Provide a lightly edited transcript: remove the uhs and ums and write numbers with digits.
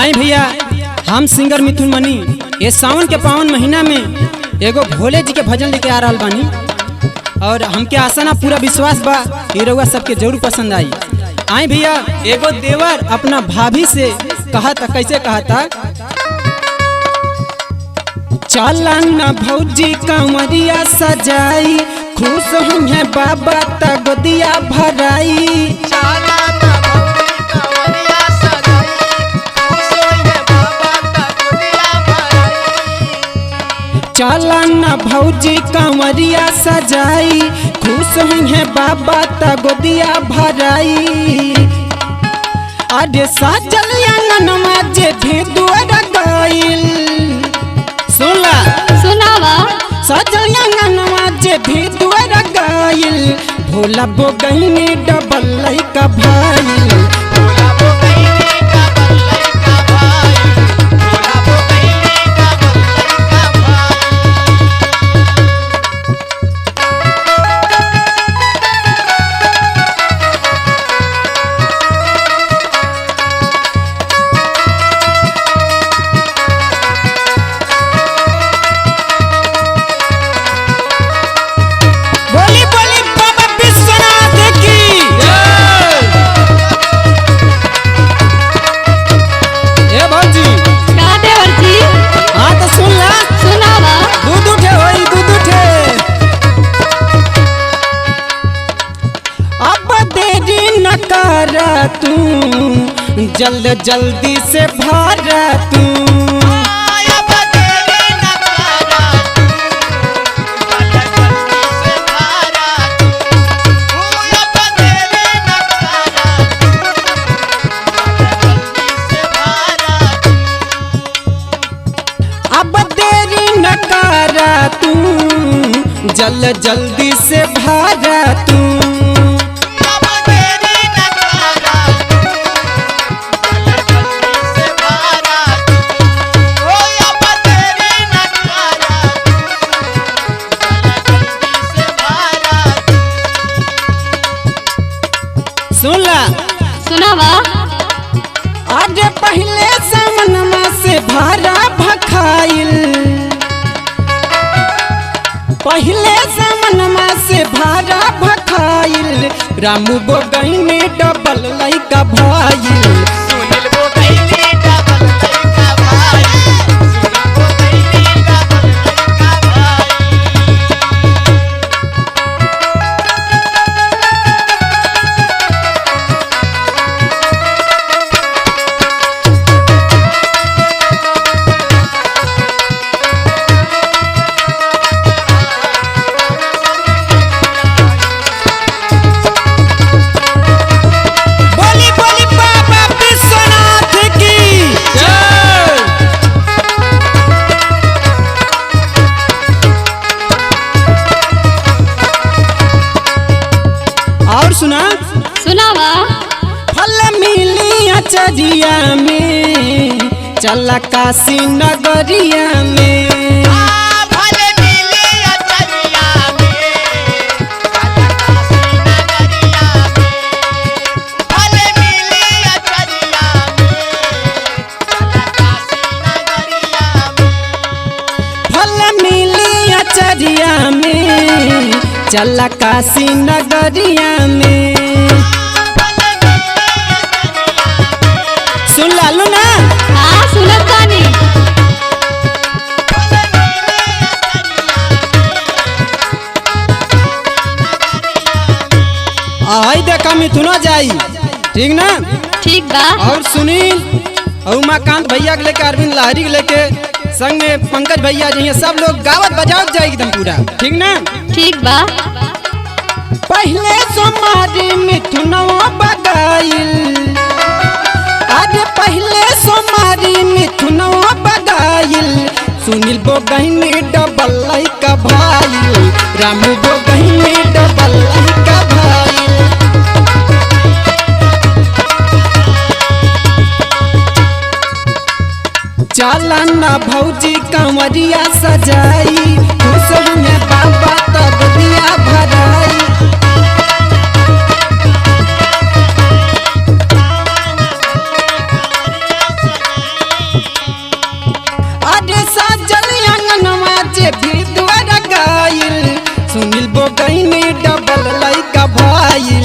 आई भैया, हम सिंगर मिथुन मनी ये सावन के पावन महीना में एगो भोले जी के भजन लेके आ रहा बानी और हमके आशा ना पूरा विश्वास बा कि रउआ सबके जरूर पसंद आई। आई भैया, एगो देवर अपना भाभी से कहा था, कैसे कहा था? चलन भौजी कंवरिया सजाई, खुश हुए बाबा त गोदिया भराई। चलन भौजी कंवरिया सजाई, खुश हुए बाबा त गोदिया भराई। अरे साजल आंगनवा जे भी दुआर गइल, सुनला सुनावा। साजल आंगनवा जे भी दुआर गइल, भोला बोगैनी डबल लइका भाई। तू जल्द जल्दी से भारा तू, अब देरी न करा तू, जल्द जल्दी से भारा तू। सुनला सुनावा। आज पहले सामनमा से भारा भखाइल, पहले सामनमा से भारा भखाइल। रामू बोगैनी डबल लइका भाइल। और सुना सुनावा। फल मिली अचरिया में, चला काशी नगरिया में। चला काशी नगरिया में। सुन लालू ना? हाँ सुनत बानी। आई देखा मिथुना जाई, ठीक ना? ठीक बा। और सुनील और उमाकांत भैया के लेके, अरविंद लाहरी के लेके, संग में पंकज भैया जी, सब लोग गावत बजावत जाए एकदम पूरा, ठीक ना? ठीक बा। पहले सोमारी मिथुनवा बगाइल, आज पहले सोमारी मिथुनवा बगाइल। सुनील बोगैनी डबल लइका भाइल, रामू बोगैनी डबल लइका भाइल। चलन भौजी कंवरिया सजाई, खुश हुए बाबा त गोदिया भराई। तीन डबल लइका भइल